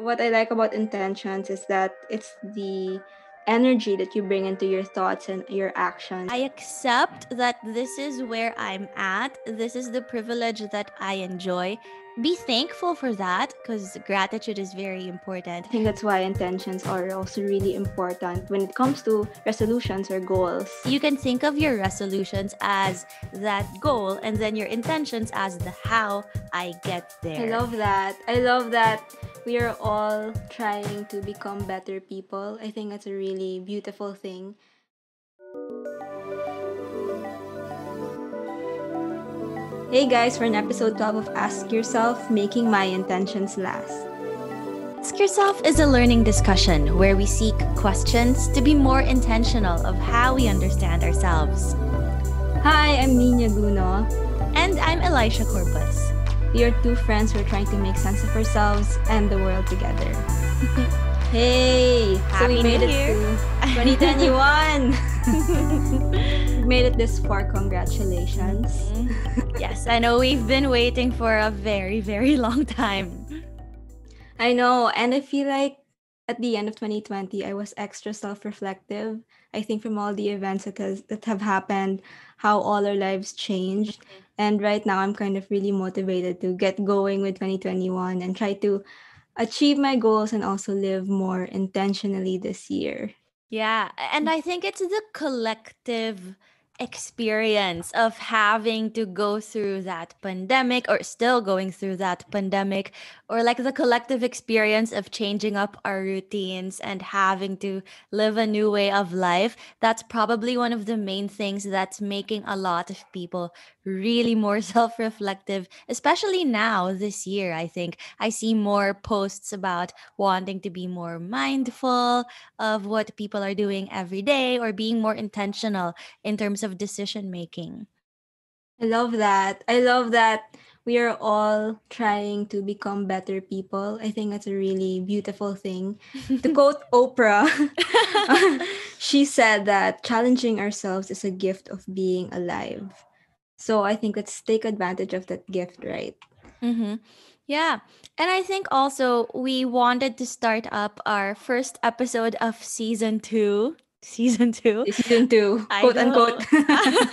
What I like about intentions is that it's the energy that you bring into your thoughts and your actions. I accept that this is where I'm at. This is the privilege that I enjoy. Be thankful for that because gratitude is very important. I think that's why intentions are also really important when it comes to resolutions or goals. You can think of your resolutions as that goal and then your intentions as the how I get I there. love that. I love that we are all trying to become better people. I think that's a really beautiful thing. Hey guys, for an episode 12 of Ask Yourself, Making My Intentions Last. Ask Yourself is a learning discussion where we seek questions to be more intentional of how we understand ourselves. Hi, I'm Nina Guno. And I'm Elisha Corpus. We are two friends who are trying to make sense of ourselves and the world together. Hey! So we Happy made New it Year. to 2021! We made it this far. Congratulations. Yes, I know we've been waiting for a very, very long time. I know, and I feel like at the end of 2020, I was extra self-reflective. I think from all the events that have happened, how all our lives changed, and right now I'm kind of really motivated to get going with 2021 and try to achieve my goals and also live more intentionally this year. Yeah, and I think it's the collective experience of having to go through that pandemic or still going through that pandemic, or like the collective experience of changing up our routines and having to live a new way of life. That's probably one of the main things that's making a lot of people really more self-reflective, especially now this year. I think I see more posts about wanting to be more mindful of what people are doing every day or being more intentional in terms of decision making. I love that. I love that we are all trying to become better people. I think that's a really beautiful thing. To quote Oprah, she said that challenging ourselves is a gift of being alive. So I think let's take advantage of that gift, right? Mm-hmm. Yeah. And I think also we wanted to start up our first episode of season two. Season two. Season two, I quote unquote. know.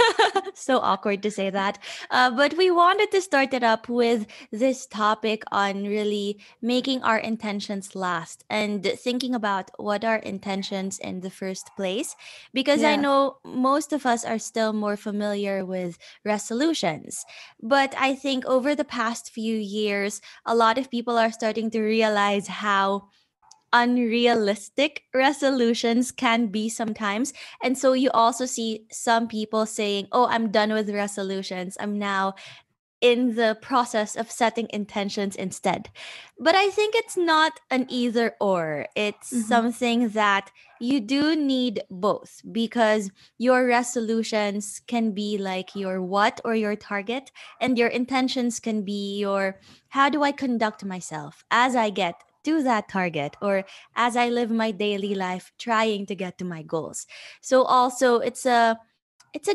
So awkward to say that. But we wanted to start it up with this topic on really making our intentions last and thinking about what our intentions in the first place. Because I Yeah. know most of us are still more familiar with resolutions. But I think over the past few years, a lot of people are starting to realize how unrealistic resolutions can be sometimes. And so you also see some people saying, "Oh, I'm done with resolutions. I'm now in the process of setting intentions instead." But I think it's not an either or. It's Mm-hmm. something that you do need both because your resolutions can be like your what or your target, and your intentions can be your how do I conduct myself as I get to that target or as I live my daily life trying to get to my goals. So also it's a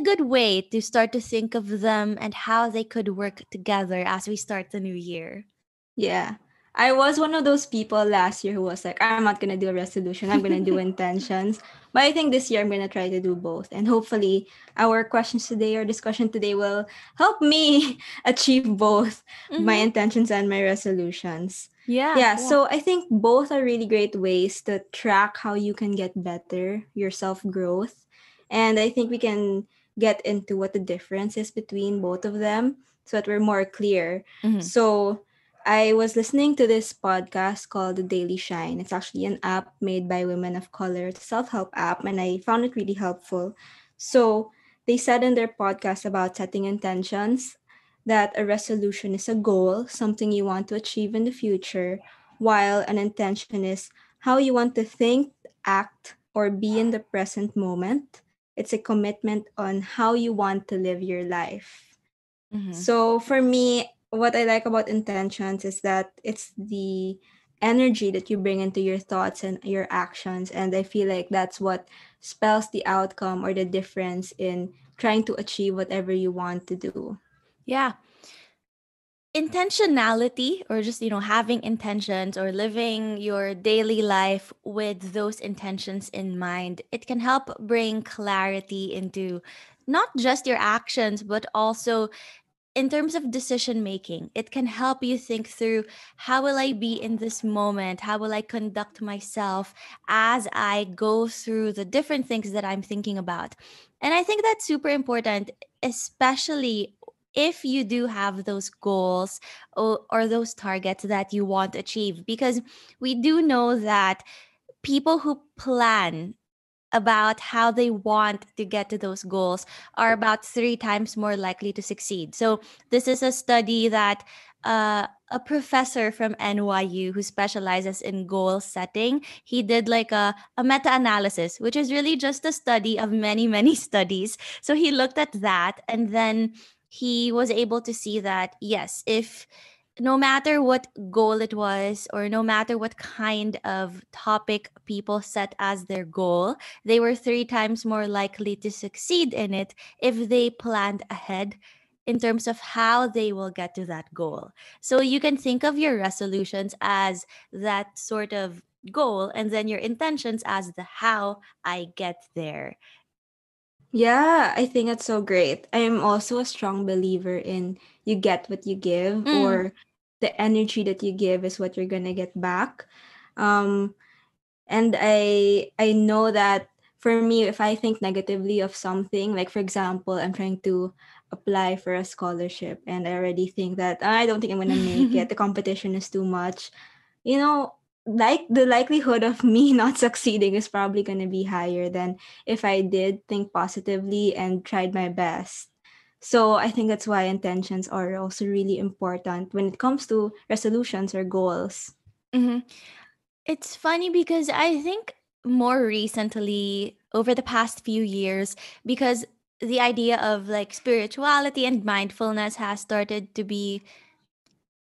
good way to start to think of them and how they could work together as we start the new year. Yeah. I was one of those people last year who was like, I'm not gonna do a resolution, I'm gonna do intentions. But I think this year I'm gonna try to do both. And hopefully our questions today or discussion today will help me achieve both my Mm-hmm. intentions and my resolutions. Yeah, Yeah, yeah. so I think both are really great ways to track how you can get better, your self growth. And I think we can get into what the difference is between both of them so that we're more clear. Mm-hmm. So I was listening to this podcast called The Daily Shine. It's actually an app made by women of color. It's a self-help app, and I found it really helpful. So they said in their podcast about setting intentions that a resolution is a goal, something you want to achieve in the future, while an intention is how you want to think, act, or be in the present moment. It's a commitment on how you want to live your life. Mm-hmm. So for me, what I like about intentions is that it's the energy that you bring into your thoughts and your actions. And I feel like that's what spells the outcome or the difference in trying to achieve whatever you want to do. Yeah. intentionality, or just, having intentions or living your daily life with those intentions in mind, it can help bring clarity into not just your actions, but also in terms of decision making. It can help you think through, how will I be in this moment? How will I conduct myself as I go through the different things that I'm thinking about? And I think that's super important, especially if you do have those goals, or those targets that you want to achieve, because we do know that people who plan about how they want to get to those goals are about three times more likely to succeed. So, this is a study that a professor from NYU who specializes in goal setting, he did like a meta analysis, which is really just a study of many, many studies. So, he looked at that, and then he was able to see that, yes, if no matter what goal it was, or no matter what kind of topic people set as their goal, they were three times more likely to succeed in it if they planned ahead in terms of how they will get to that goal. So you can think of your resolutions as that sort of goal, and then your intentions as the how I get there. Yeah, I think that's so great. I am also a strong believer in you get what you give, Mm. or the energy that you give is what you're gonna get back. Um, and I know that for me, if I think negatively of something, like for example, I'm trying to apply for a scholarship and I already think that, "Ah, I don't think I'm gonna make it. The competition is too much." You know, like the likelihood of me not succeeding is probably going to be higher than if I did think positively and tried my best. So I think that's why intentions are also really important when it comes to resolutions or goals. Hmm. It's funny because I think more recently, over the past few years, because the idea of like spirituality and mindfulness has started to be,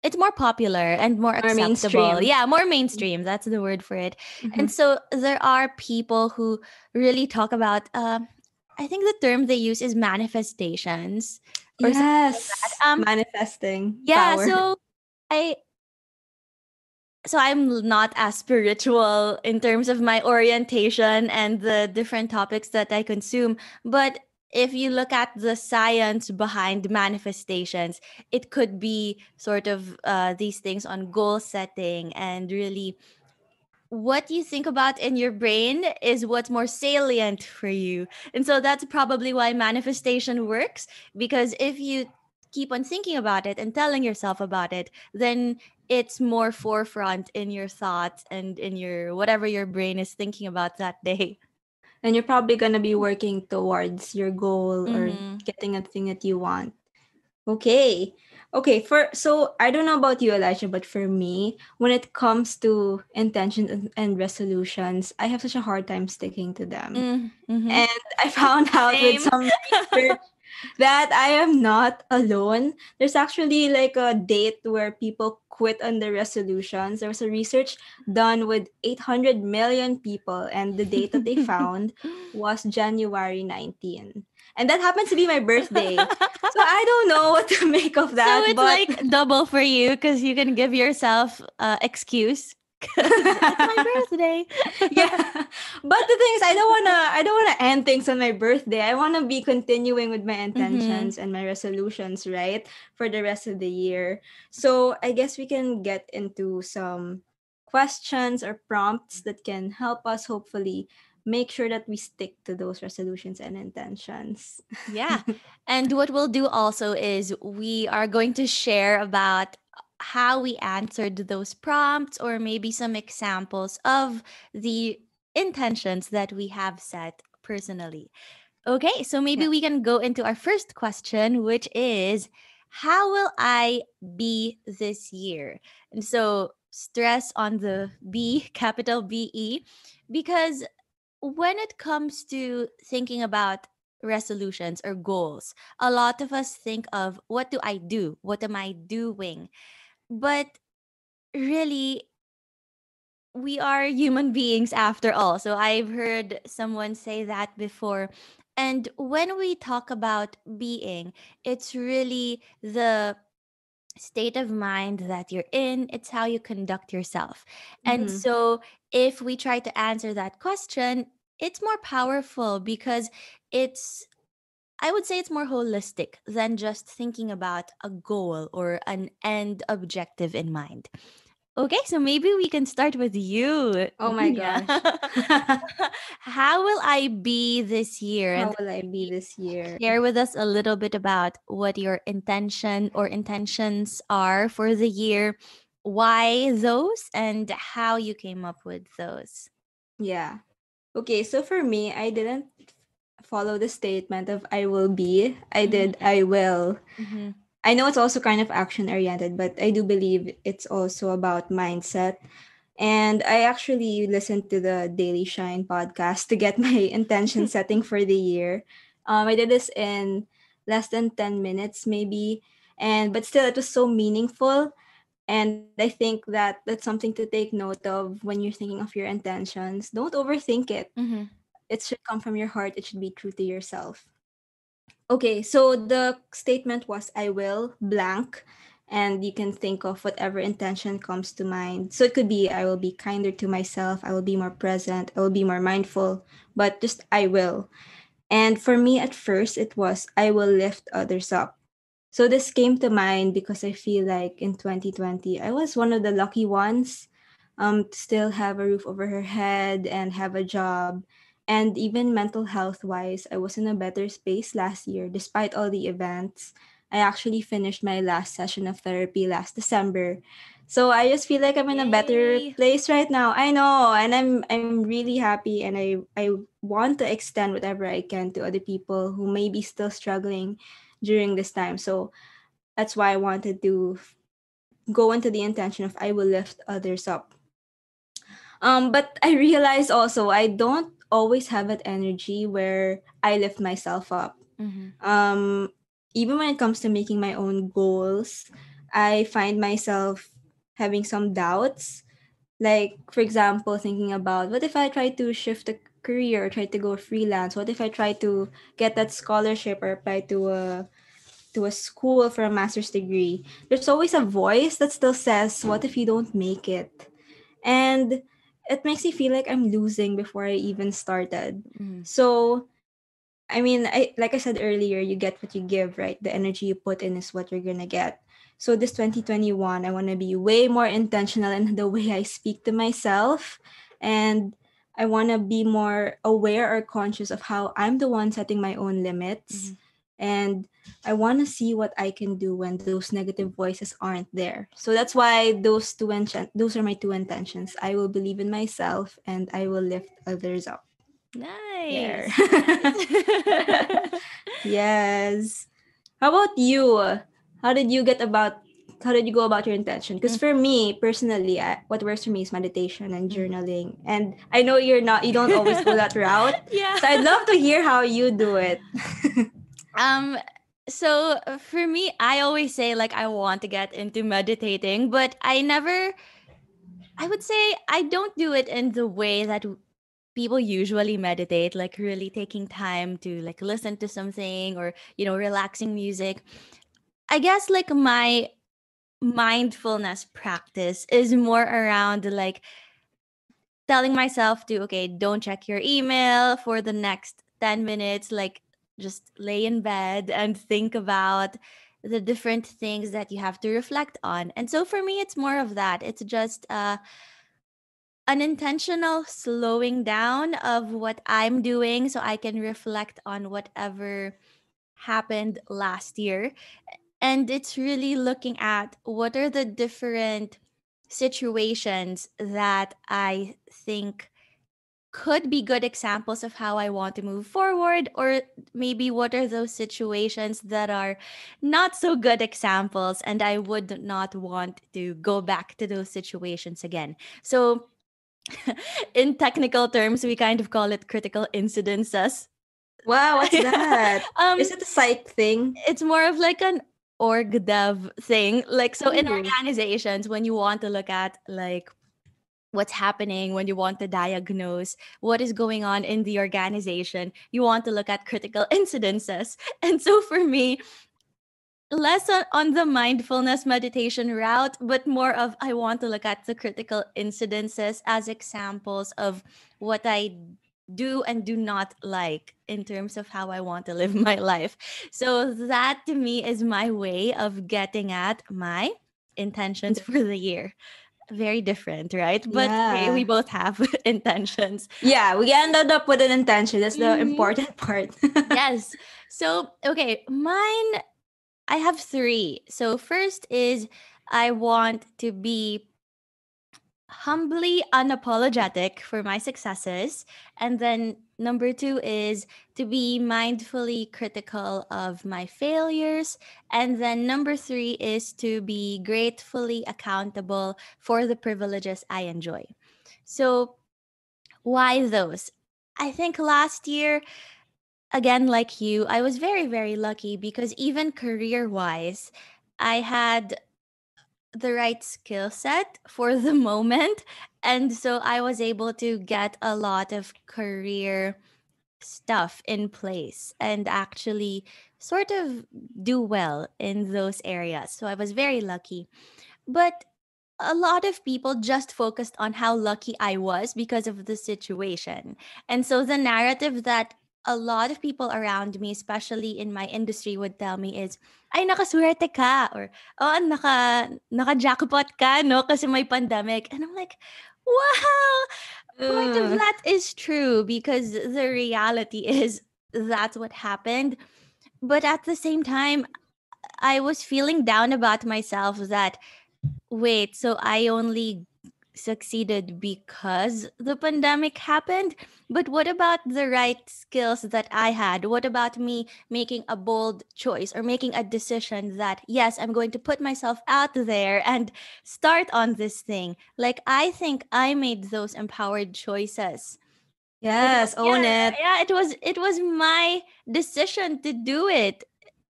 it's more popular and more More acceptable. mainstream. Yeah, more mainstream. That's the word for it. Hmm. And so there are people who really talk about, I think the term they use is manifestations or something like Yes, that. manifesting Yeah, power. I I'm not as spiritual in terms of my orientation and the different topics that I consume, but if you look at the science behind manifestations, it could be sort of these things on goal setting, and really what you think about in your brain is what's more salient for you. And so that's probably why manifestation works, because if you keep on thinking about it and telling yourself about it, then it's more forefront in your thoughts and in your whatever your brain is thinking about that day. And you're probably going to be working towards your goal or Mhm. getting a thing that you want. Okay. Okay, for so I don't know about you, Elijah, but for me, when it comes to intentions and resolutions, I have such a hard time sticking to them. Mhm. And I found out with Same. some research that I am not alone. There's actually like a date where people quit on their resolutions. There was a research done with 800 million people, and the date that they found was January 19. And that happens to be my birthday. So I don't know what to make of So that, it's but like double for you because you can give yourself excuse because it's my birthday. yeah. But the thing is, I don't wanna end things on my birthday. I wanna be continuing with my Mm-hmm. intentions and my resolutions, right? For the rest of the year. So I guess we can get into some questions or prompts that can help us hopefully make sure that we stick to those resolutions and intentions. Yeah. And what we'll do also is we are going to share about how we answered those prompts, or maybe some examples of the intentions that we have set personally. Okay, so maybe Yeah. we can go into our first question, which is, how will I be this year? And so stress on the B, capital BE, because when it comes to thinking about resolutions or goals, a lot of us think of, what do I do? What am I doing? But really, we are human beings after all. So I've heard someone say that before. And when we talk about being, it's really the state of mind that you're in, it's how you conduct yourself. And Mm-hmm. so, if we try to answer that question, it's more powerful because it's, I would say it's more holistic than just thinking about a goal or an end objective in mind. Okay, so maybe we can start with you, Oh my Nina. gosh. How will I be this year? How And will I be this year? share with us a little bit about what your intention or intentions are for the year, why those, and how you came up with those. Yeah. Okay, so for me, I didn't follow the statement of I will be. I did Mm-hmm, I will. mm-hmm, I know it's also kind of action oriented, but I do believe it's also about mindset. And I actually listened to the Daily Shine podcast to get my intention setting for the year. I did this in less than 10 minutes, maybe. But still, it was so meaningful. And I think that that's something to take note of when you're thinking of your intentions. Don't overthink it. mm-hmm, It should come from your heart, it should be true to yourself. Okay, so the statement was I will blank, and you can think of whatever intention comes to mind. So it could be I will be kinder to myself, I will be more present, I will be more mindful, but just I will. And for me at first it was I will lift others up. So this came to mind because I feel like in 2020 I was one of the lucky ones, to still have a roof over her head and have a job. And even mental health wise, I was in a better space last year despite all the events. I actually finished my last session of therapy last December. So I just feel like I'm in a better yay. place right now. I know, and I'm really happy, and I want to extend whatever I can to other people who may be still struggling during this time. So that's why I wanted to go into the intention of I will lift others up. But I realized also I don't always have that energy where I lift myself up. Mm-hmm, Um, Even when it comes to making my own goals, I find myself having some doubts. Like, for example, thinking about what if I try to shift a career, try to go freelance? What if I try to get that scholarship or apply to a school for a master's degree? There's always a voice that still says, what if you don't make it? And it makes me feel like I'm losing before I even started. mm-hmm, So, I mean, I like I said earlier, you get what you give, right? The energy you put in is what you're gonna get. So this 2021, I want to be way more intentional in the way I speak to myself, and I want to be more aware or conscious of how I'm the one setting my own mm-hmm. limits, and I want to see what I can do when those negative voices aren't there. So that's why those are my two intentions. I will believe in myself, and I will lift others up. There. Nice, nice. Yes. How about you? How did you get about how did you go about your intention? Because for me personally, what works for me is meditation and Mm. journaling. And I know you don't always go that route. Yeah. So I'd love to hear how you do it. Um so for me, I always say like I want to get into meditating, but I would say I don't do it in the way that people usually meditate, like really taking time to like listen to something or, relaxing music. I guess like my mindfulness practice is more around like telling myself to, okay, don't check your email for the next 10 minutes, like just lay in bed and think about the different things that you have to reflect on. And so for me it's more of that. It's just an intentional slowing down of what I'm doing so I can reflect on whatever happened last year. And it's really looking at what are the different situations that I think could be good examples of how I want to move forward, or maybe what are those situations that are not so good examples and I would not want to go back to those situations again. So, in technical terms, we kind of call it critical incidences. Wow, what's that? Is um, it a psych thing? it's more of like an org dev thing. Like, so in Ooh. organizations, when you want to look at like what's happening, when you want to diagnose what is going on in the organization, you want to look at critical incidences. And so for me, less on the mindfulness meditation route, but more of I want to look at the critical incidences as examples of what I do and do not like in terms of how I want to live my life. So that to me is my way of getting at my intentions for the year. Very different, right? But hey, we Yeah. both have intentions. Yeah, we ended up with an intention. That's the Mhm. important part. Yes. So, okay, mine, I have three. So, first is I want to be humbly unapologetic for my successes. And then number two is to be mindfully critical of my failures. And then number three is to be gratefully accountable for the privileges I enjoy. So, why those? I think last year, again, like you, I was very, very lucky because even career wise, I had the right skill set for the moment. And so I was able to get a lot of career stuff in place and actually sort of do well in those areas. So I was very lucky. But a lot of people just focused on how lucky I was because of the situation. And so the narrative that a lot of people around me, especially in my industry, would tell me is, ay, nakaswerte ka, or, oh, naka-jackpot ka, no, kasi may pandemic. And I'm like, wow, part of Uh, that is true because the reality is that's what happened. But at the same time, I was feeling down about myself that wait, so I only succeeded because the pandemic happened? But what about the right skills that I had? What about me making a bold choice or making a decision that, yes, I'm going to put myself out there and start on this thing? Like, I think I made those empowered choices. yes, own Yeah, it. yeah, it was my decision to do it.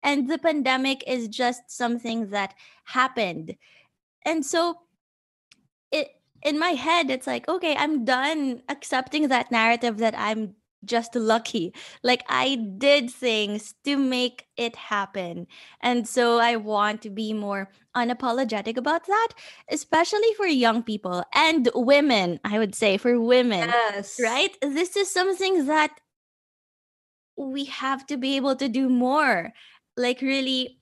And the pandemic is just something that happened. And so it in my head it's like, okay, I'm done accepting that narrative that I'm just lucky. Like I did things to make it happen. And so I want to be more unapologetic about that, especially for young people and women. I would say for women, Yes. right? This is something that we have to be able to do more. Like, really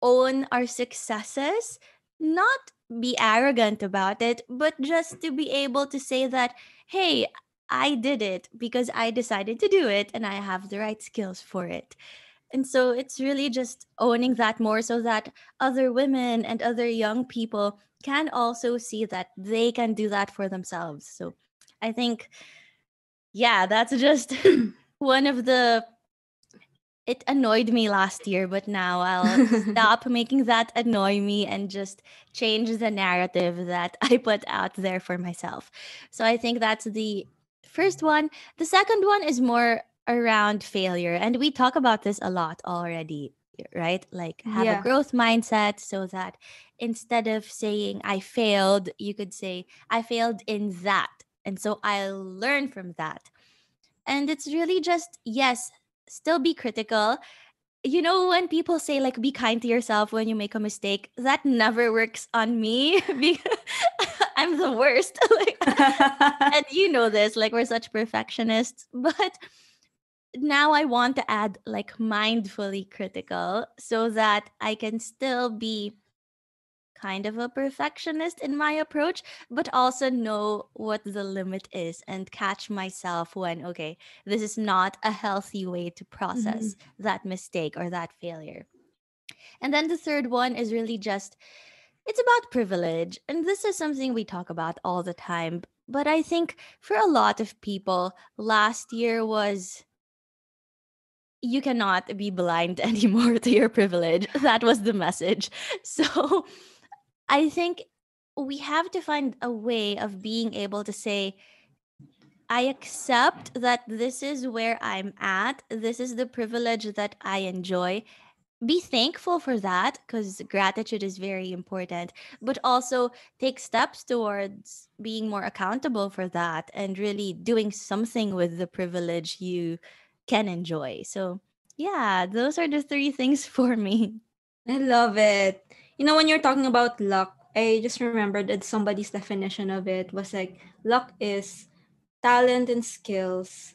own our successes, not be arrogant about it, but just to be able to say that, hey, I did it because I decided to do it and I have the right skills for it. And so it's really just owning that more so that other women and other young people can also see that they can do that for themselves. So I think, yeah, that's just one of the, it annoyed me last year, but now I'll stop making that annoy me and just change the narrative that I put out there for myself. So I think that's the first one. The second one is more around failure. And we talk about this a lot already, right? Like have a Yeah. growth mindset so that instead of saying I failed, you could say I failed in that. And so I'll learn from that. And it's really just, yes, still be critical. You know, when people say, like, be kind to yourself when you make a mistake, that never works on me because I'm the worst. Like, and you know this, like, we're such perfectionists. But now I want to add, like, mindfully critical so that I can still be kind of a perfectionist in my approach, but also know what the limit is and catch myself when, okay, this is not a healthy way to Mhm. process that mistake or that failure. And then the third one is really just, it's about privilege. And this is something we talk about all the time. But I think for a lot of people, last year was, you cannot be blind anymore to your privilege. That was the message. So I think we have to find a way of being able to say, I accept that this is where I'm at. This is the privilege that I enjoy. Be thankful for that because gratitude is very important, but also take steps towards being more accountable for that and really doing something with the privilege you can enjoy. So, yeah, those are the three things for me. I love it. You know, when you're talking about luck, I just remembered that somebody's definition of it was like luck is talent and skills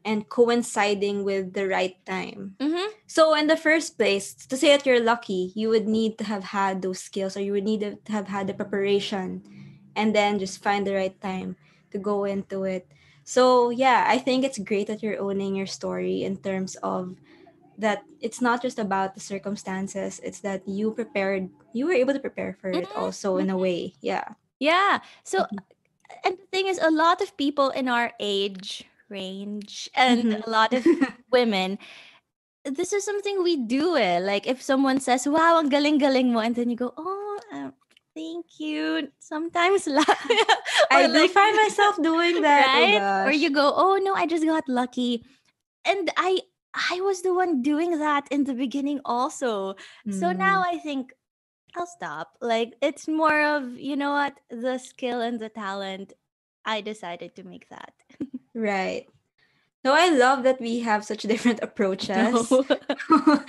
and coinciding with the right time. Mm-hmm. So in the first place, to say that you're lucky, you would need to have had those skills, or you would need to have had the preparation and then just find the right time to go into it. So yeah, I think it's great that you're owning your story in terms of that it's not just about the circumstances, it's that you were able to prepare for it also in a Mm-hmm. way. Yeah. Yeah. So, Mhm. and the thing is, a lot of people in our age range and Mhm. a lot of women, this is something we do. Like if someone says, "Wow, ang galing-galing mo," and then you go, "Oh, thank you." Sometimes laugh, or I do like, find myself doing that. Oh right? Or you gosh. go, "Oh no, I just got lucky," and I was the one doing that in the beginning also. So now Mm, I think I'll stop. Like it's more of, you know what, the skill and the talent. I decided to make that. right. So I love that we have such different approaches. No.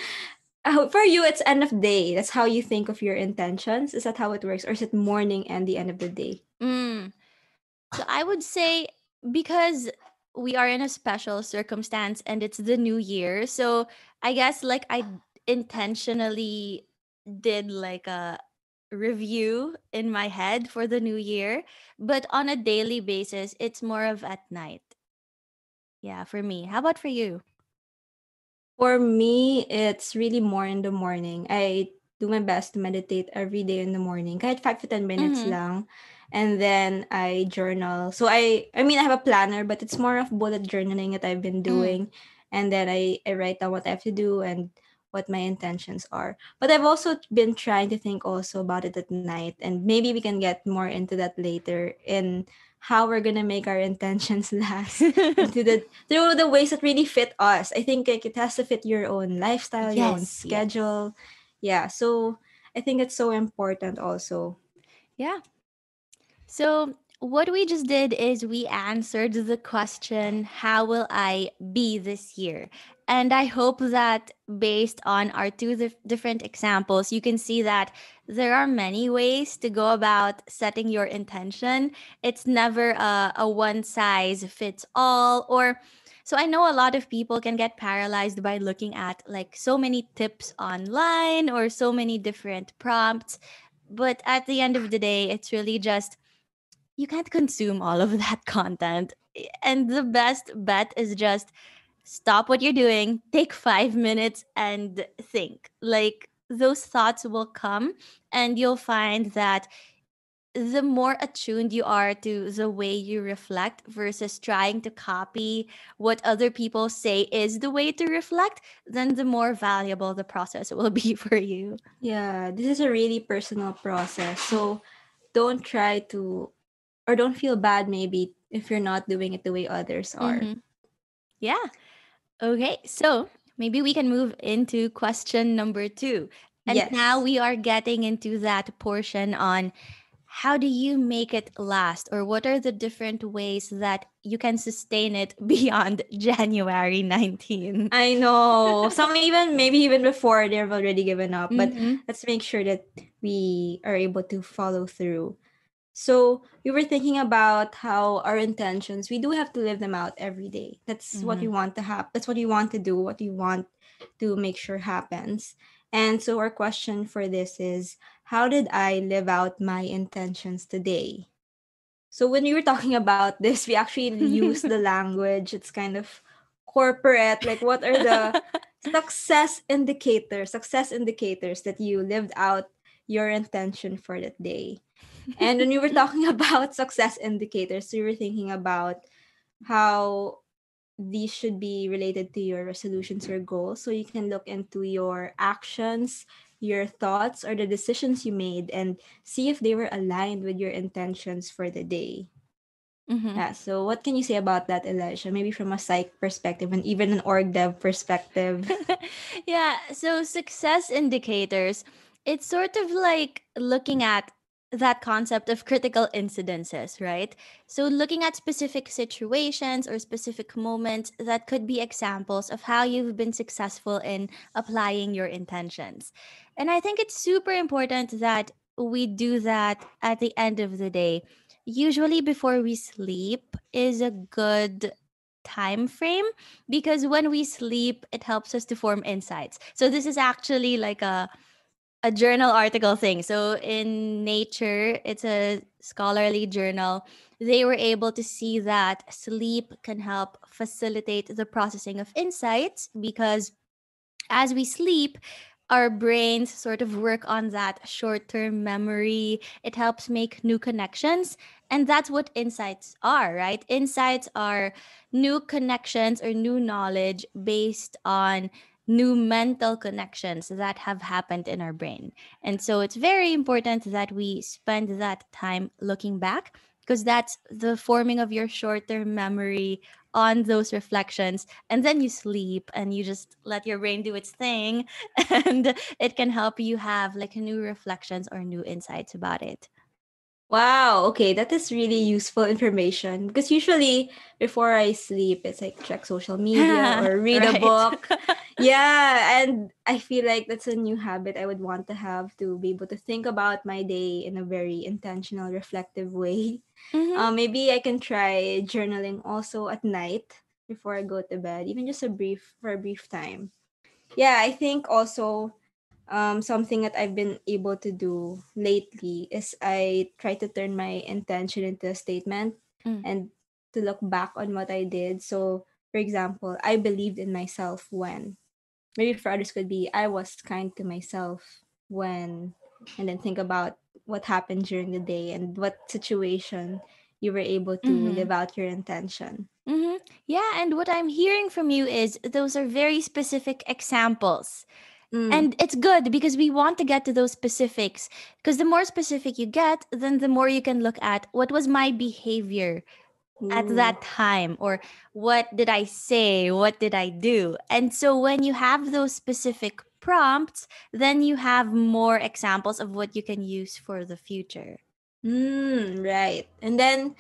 For you, it's end of day. That's how you think of your intentions. Is that how it works, or is it morning and the end of the day? mm. So I would say, because we are in a special circumstance and it's the new year. So I guess like I intentionally did like a review in my head for the new year, but on a daily basis it's more of at night. Yeah, for me. How about for you? For me, it's really more in the morning. I do my best to meditate every day in the morning. Kahit 5 to 10 minutes Mhm. lang. And then I journal. So I mean I have a planner, but it's more of bullet journaling that I've been Mm. doing. And then I write down what I have to do and what my intentions are. But I've also been trying to think also about it at night. And maybe we can get more into that later in how we're gonna make our intentions last into the through the ways that really fit us. I think like it has to fit your own lifestyle, your own Yes, yes. schedule. Yeah, so I think it's so important also. Yeah. So, what we just did is we answered the question, how will I be this year? And I hope that based on our two different examples, you can see that there are many ways to go about setting your intention. It's never a one size fits all. Or, so I know a lot of people can get paralyzed by looking at like so many tips online or so many different prompts. But at the end of the day, it's really just you can't consume all of that content. And the best bet is just stop what you're doing, take 5 minutes and think. Like those thoughts will come, and you'll find that the more attuned you are to the way you reflect versus trying to copy what other people say is the way to reflect, then the more valuable the process will be for you. Yeah, this is a really personal process. So don't try to or don't feel bad maybe if you're not doing it the way others are. Mm-hmm. Yeah. Okay, so maybe we can move into question number two. And now Yes. we are getting into that portion on how do you make it last, or what are the different ways that you can sustain it beyond January 19? I know. Some even maybe even before they've already given up, but Mm-hmm. let's make sure that we are able to follow through. So we were thinking about how our intentions, we do have to live them out every day. That's what Mm-hmm. we want to have. That's what we want to do, what we want to make sure happens. And so our question for this is, how did I live out my intentions today? So when we were talking about this, we actually use the language. It's kind of corporate. Like what are the success indicators that you lived out your intention for that day? And when we were talking about success indicators, we were thinking about how these should be related to your resolutions or goals. So you can look into your actions, your thoughts, or the decisions you made and see if they were aligned with your intentions for the day. Mm-hmm. Yeah, so what can you say about that, Elijah? Maybe from a psych perspective and even an org dev perspective. Yeah, so success indicators, it's sort of like looking at that concept of critical incidences, right? So, looking at specific situations or specific moments that could be examples of how you've been successful in applying your intentions. And I think it's super important that we do that at the end of the day. Usually, before we sleep, is a good time frame because when we sleep, it helps us to form insights. So, this is actually like a journal article thing. So in Nature, it's a scholarly journal. They were able to see that sleep can help facilitate the processing of insights because as we sleep, our brains sort of work on that short term memory. It helps make new connections. And that's what insights are, right? Insights are new connections or new knowledge based on new mental connections that have happened in our brain. And so it's very important that we spend that time looking back because that's the forming of your short term memory on those reflections, and then you sleep and you just let your brain do its thing and it can help you have like new reflections or new insights about it. Wow, okay, that is really useful information because usually before I sleep, it's like check social media or read a Right. book. Yeah, and I feel like that's a new habit I would want to have to be able to think about my day in a very intentional, reflective way. Mm-hmm. Maybe I can try journaling also at night before I go to bed, even just a brief time. Yeah, I think also something that I've been able to do lately is I try to turn my intention into a statement Mm. and to look back on what I did. So, for example, I believed in myself when. Maybe for others could be I was kind to myself when, and then think about what happened during the day and what situation you were able to Mm-hmm. live out your intention. Mm-hmm. Yeah, and what I'm hearing from you is those are very specific examples. Mm. And it's good because we want to get to those specifics. Because the more specific you get, then the more you can look at what was my behavior at Ooh. that time, or what did I say, what did I do. And so when you have those specific prompts, then you have more examples of what you can use for the future. Right. And then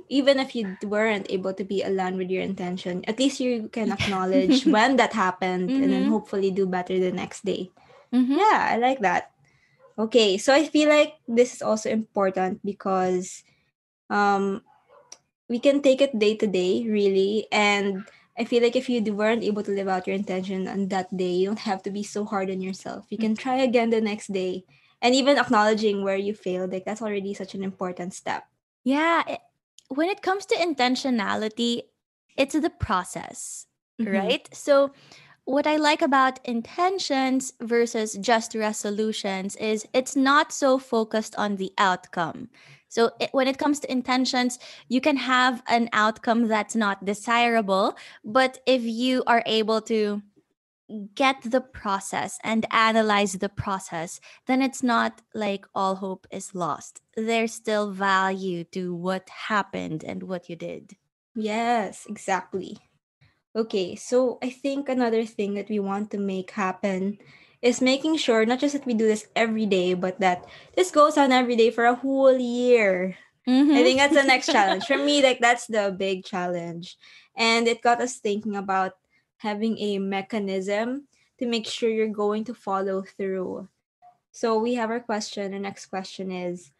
even if you weren't able to be aligned with your intention, at least you can acknowledge when that happened and then Mm-hmm. hopefully do better the next day. Mm-hmm. Yeah, I like that. Okay, so I feel like this is also important because um we can take it day to day, really. And I feel like if you weren't able to live out your intention on that day, you don't have to be so hard on yourself. You can try again the next day. And even acknowledging where you failed, like that's already such an important step. Yeah, when it comes to intentionality, it's the process, Mm-hmm. right? So what I like about intentions versus just resolutions is it's not so focused on the outcome. So when it comes to intentions, you can have an outcome that's not desirable, but if you are able to get the process and analyze the process, then it's not like all hope is lost. There's still value to what happened and what you did. Yes, exactly. Okay, so I think another thing that we want to make happen is making sure not just that we do this every day, but that this goes on every day for a whole year. I think that's the next Mm-hmm. challenge. For me, like that's the big challenge. And it got us thinking about having a mechanism to make sure you're going to follow through. So we have our question. Our next question is,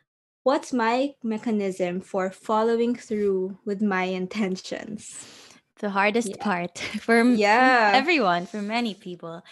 what's my mechanism for following through with my intentions? The hardest Yeah. part for Yeah. everyone, for many people.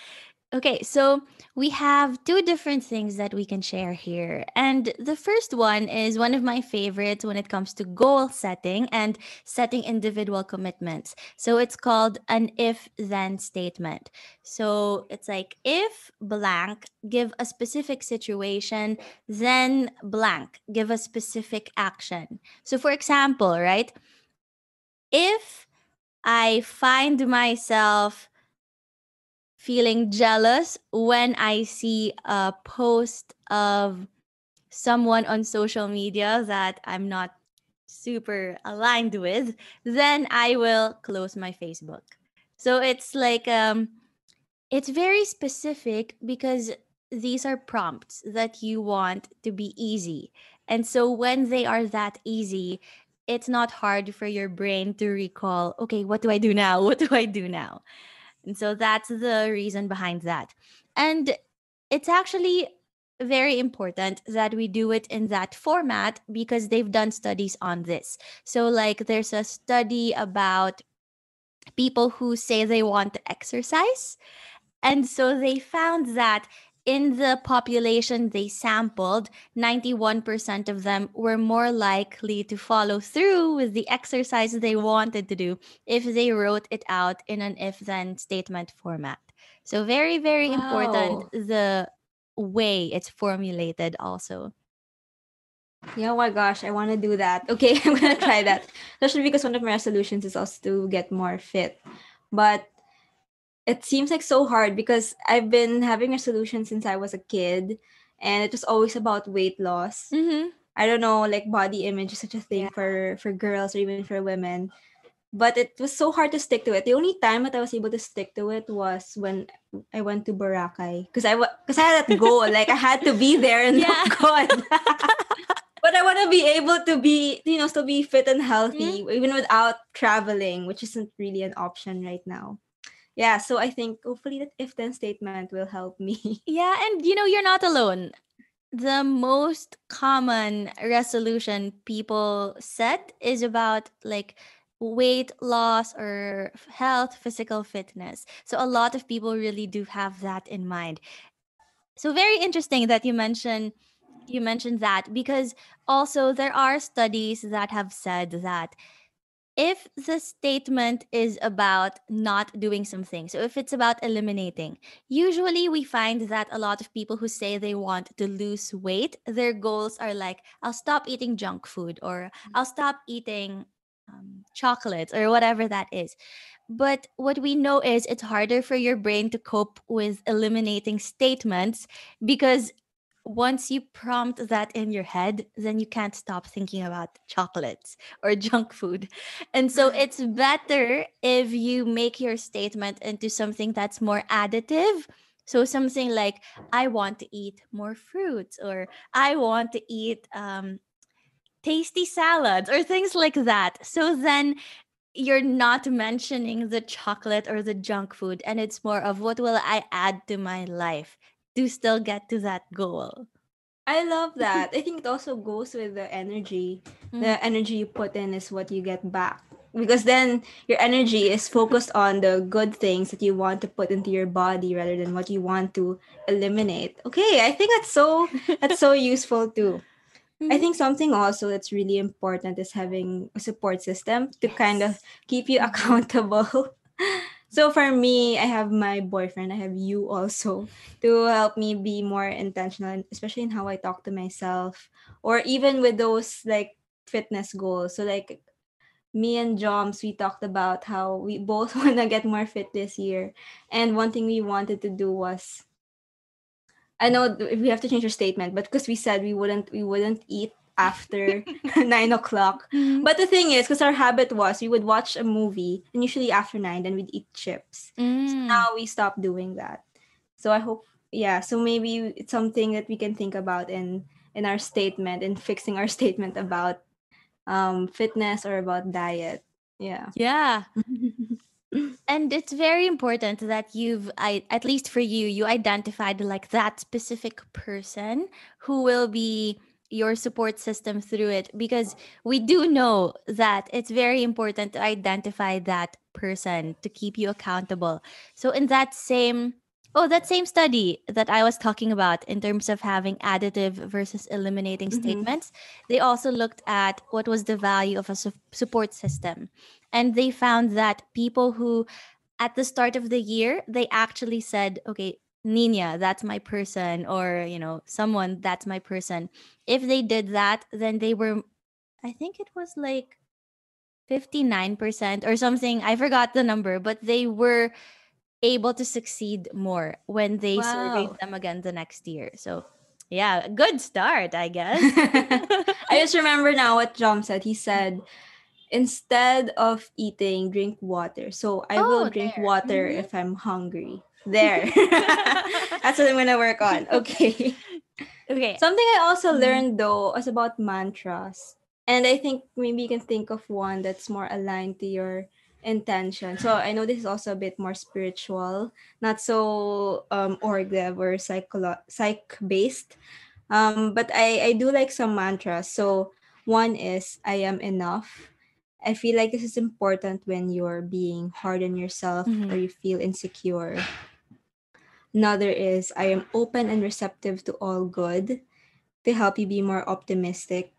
Okay, so we have two different things that we can share here. And the first one is one of my favorites when it comes to goal setting and setting individual commitments. So it's called an if then statement. So it's like if blank, give a specific situation, then blank, give a specific action. So for example, right? If I find myself feeling jealous when I see a post of someone on social media that I'm not super aligned with, then I will close my Facebook. So it's like it's very specific because these are prompts that you want to be easy. And so when they are that easy, it's not hard for your brain to recall, okay, what do I do now? What do I do now? And so that's the reason behind that. And it's actually very important that we do it in that format because they've done studies on this. So, like, there's a study about people who say they want to exercise, and so they found that in the population they sampled, 91% of them were more likely to follow through with the exercise they wanted to do if they wrote it out in an if then statement format. So, very, very important Wow. the way it's formulated, also. Yeah, oh my gosh, I want to do that. Okay, I'm gonna try that. Especially because one of my resolutions is also to get more fit. But it seems like so hard because I've been having resolutions since I was a kid, and it was always about weight loss. Mm-hmm. I don't know, like body image is such a thing Yeah. for girls or even for women. But it was so hard to stick to it. The only time that I was able to stick to it was when I went to Boracay because because I had that goal, like I had to be there and look Yeah. good. But I want to be able to be, still be fit and Mhm. healthy even without traveling, which isn't really an option right now. Yeah, so I think hopefully that if then statement will help me. Yeah, and you're not alone. The most common resolution people set is about like weight loss or health, physical fitness. So a lot of people really do have that in mind. So very interesting that you mentioned that because also there are studies that have said that if the statement is about not doing something, so if it's about eliminating, usually we find that a lot of people who say they want to lose weight, their goals are like, I'll stop eating junk food or I'll stop eating chocolates or whatever that is. But what we know is it's harder for your brain to cope with eliminating statements because once you prompt that in your head, then you can't stop thinking about chocolates or junk food. And so it's better if you make your statement into something that's more additive. So something like, I want to eat more fruits, or I want to eat tasty salads, or things like that. So then you're not mentioning the chocolate or the junk food, and it's more of what will I add to my life to still get to that goal. I love that. I think it also goes with the energy. Mm. The energy you put in is what you get back. Because then your energy is focused on the good things that you want to put into your body rather than what you want to eliminate. Okay, I think that's so useful too. I Mhm. think something also that's really important is having a support system to kind of Yes. keep you Mhm. accountable. So for me, I have my boyfriend, I have you also to help me be more intentional, especially in how I talk to myself or even with those like fitness goals. So like me and Joms, we talked about how we both want to get more fit this year. And one thing we wanted to do was I know we have to change our statement, but because we said we wouldn't eat after 9 o'clock. Mhm. But the thing is, because our habit was we would watch a movie and usually after 9, then we'd eat chips. So Mm. now we stopped doing that. So I hope, yeah. So maybe it's something that we can think about in our statement in fixing our statement about fitness or about diet. Yeah. Yeah. And it's very important that at least for you, you identified like that specific person who will be your support system through it, because we do know that it's very important to identify that person to keep you accountable. So in that same study that I was talking about in terms of having additive versus eliminating Mm-hmm. statements, they also looked at what was the value of a support system. And they found that people who at the start of the year, they actually said, okay, Nina, that's my person, or, someone, that's my person. If they did that, then they were, I think it was like 59% or something. I forgot the number, but they were able to succeed more when they surveyed Wow. them again the next year. So, yeah, good start, I guess. I just remember now what John said. He said, instead of eating, drink water. So I will Oh, drink there. water Mhm. if I'm hungry. There. That's what I'm gonna work on. Okay. Okay. Something I also Mhm. learned though was about mantras. And I think maybe you can think of one that's more aligned to your intention. So I know this is also a bit more spiritual, not so org dev or psych based. But I do like some mantras. So one is I am enough. I feel like this is important when you're being hard on yourself or Mhm. you feel insecure. Another is I am open and receptive to all good to help you be more optimistic.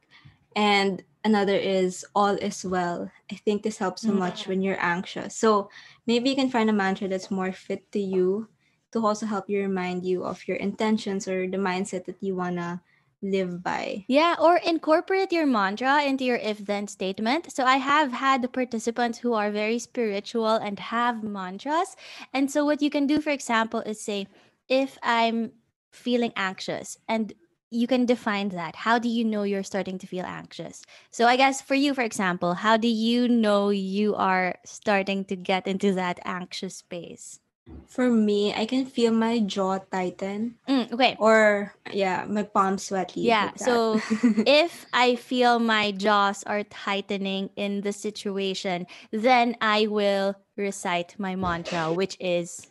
And another is all is well. I think this helps so much Mhm. when you're anxious. So maybe you can find a mantra that's more fit to you to also help you remind you of your intentions or the mindset that you want to live by. Yeah, or incorporate your mantra into your if then statement. So I have had the participants who are very spiritual and have mantras. And so what you can do, for example, is say, if I'm feeling anxious, and you can define that. How do you know you're starting to feel anxious? So I guess for you, for example, how do you know you are starting to get into that anxious space? For me, I can feel my jaw tighten Okay. or yeah, my palms sweaty Yeah. like that. So if I feel my jaws are tightening in the situation, then I will recite my mantra, which is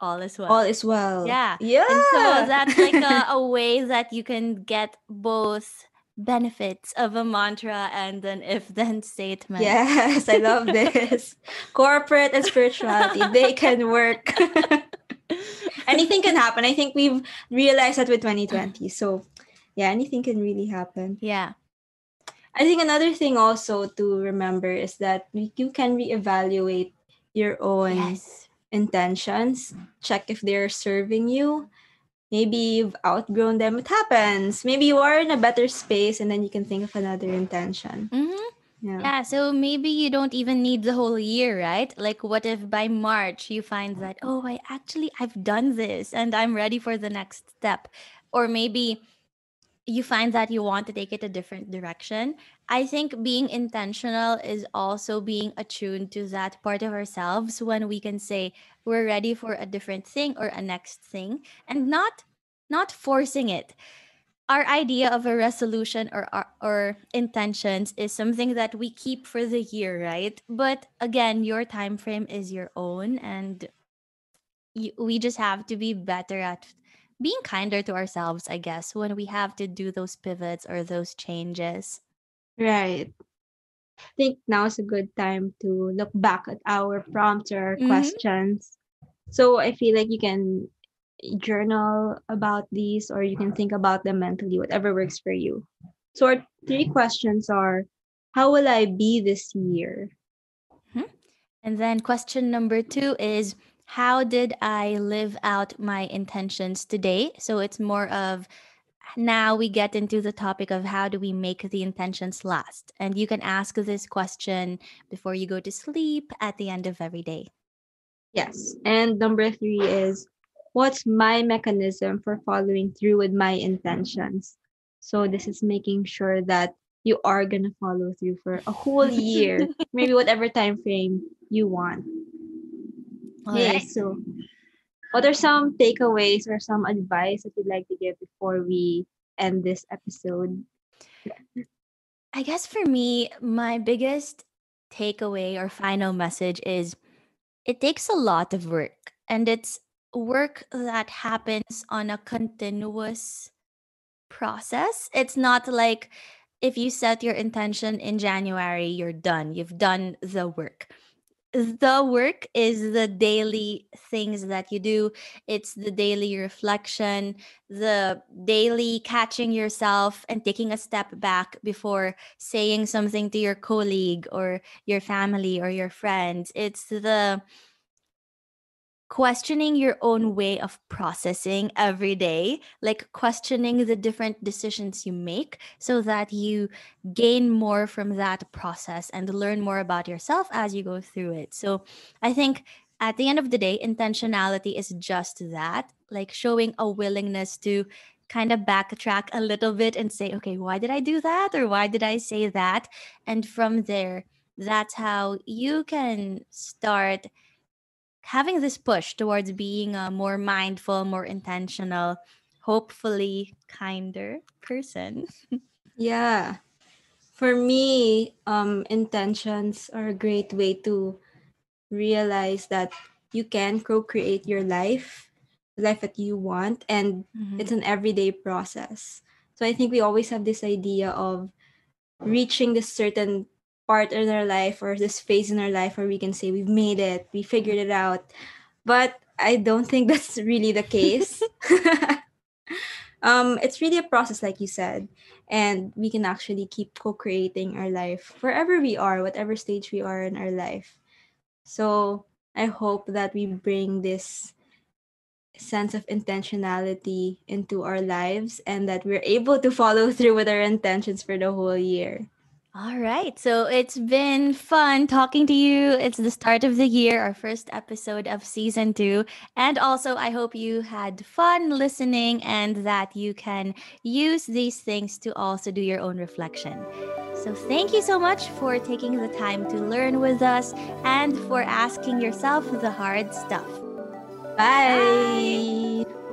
all is All well. is well. Yeah. And so Yeah. that's like a way that you can get both benefits of a mantra and an if then statement. Yes, I love this. Corporate and spirituality, they can work. Anything can happen. I think we've realized that with 2020. So, yeah, anything can really happen. Yeah. I think another thing also to remember is that you can reevaluate your own Yes. intentions, check if they're serving you. Maybe you've outgrown them. It happens. Maybe you are in a better space and then you can think of another intention. Mm-hmm. Yeah. Yeah, so maybe you don't even need the whole year, right? Like, what if by March you find that, oh, I've done this and I'm ready for the next step? Or maybe you find that you want to take it a different direction. I think being intentional is also being attuned to that part of ourselves when we can say we're ready for a different thing or a next thing, and not forcing it. Our idea of a resolution or intentions is something that we keep for the year, right? But again, your time frame is your own, and we just have to be better at being kinder to ourselves, I guess, when we have to do those pivots or those changes. Right. I think now is a good time to look back at our prompts or our Mm-hmm. questions. So I feel like you can journal about these or you can think about them mentally, whatever works for you. So our three questions are how will I be this year? Mhm. And then question number two is, how did I live out my intentions today? So it's more of, now we get into the topic of how do we make the intentions last. And you can ask this question before you go to sleep, at the end of every day. Yes. And number three is what's my mechanism for following through with my intentions? So this is making sure that you are gonna follow through for a whole year, maybe whatever time frame you want. All Yay. right. So what are some takeaways or some advice that you'd like to give before we end this episode? I guess for me, my biggest takeaway or final message is, it takes a lot of work, and it's work that happens on a continuous process. It's not like if you set your intention in January, you're done. You've done the work. The work is the daily things that you do. It's the daily reflection, the daily catching yourself and taking a step back before saying something to your colleague or your family or your friends. It's the questioning your own way of processing every day, like questioning the different decisions you make so that you gain more from that process and learn more about yourself as you go through it. So I think at the end of the day, intentionality is just that, like showing a willingness to kind of backtrack a little bit and say, okay, why did I do that? Or why did I say that? And from there, that's how you can start having this push towards being a more mindful, more intentional, hopefully kinder person. Yeah. For me, intentions are a great way to realize that you can co-create your life, the life that you want, and Mhm. it's an everyday process. So I think we always have this idea of reaching this certain part in our life or this phase in our life where we can say we've made it, we figured it out. But I don't think that's really the case. It's really a process, like you said, and we can actually keep co-creating our life wherever we are, whatever stage we are in our life. So I hope that we bring this sense of intentionality into our lives and that we're able to follow through with our intentions for the whole year. All right. So it's been fun talking to you. It's the start of the year, our first episode of season 2. And also, I hope you had fun listening and that you can use these things to also do your own reflection. So, thank you so much for taking the time to learn with us and for asking yourself the hard stuff. Bye. Bye!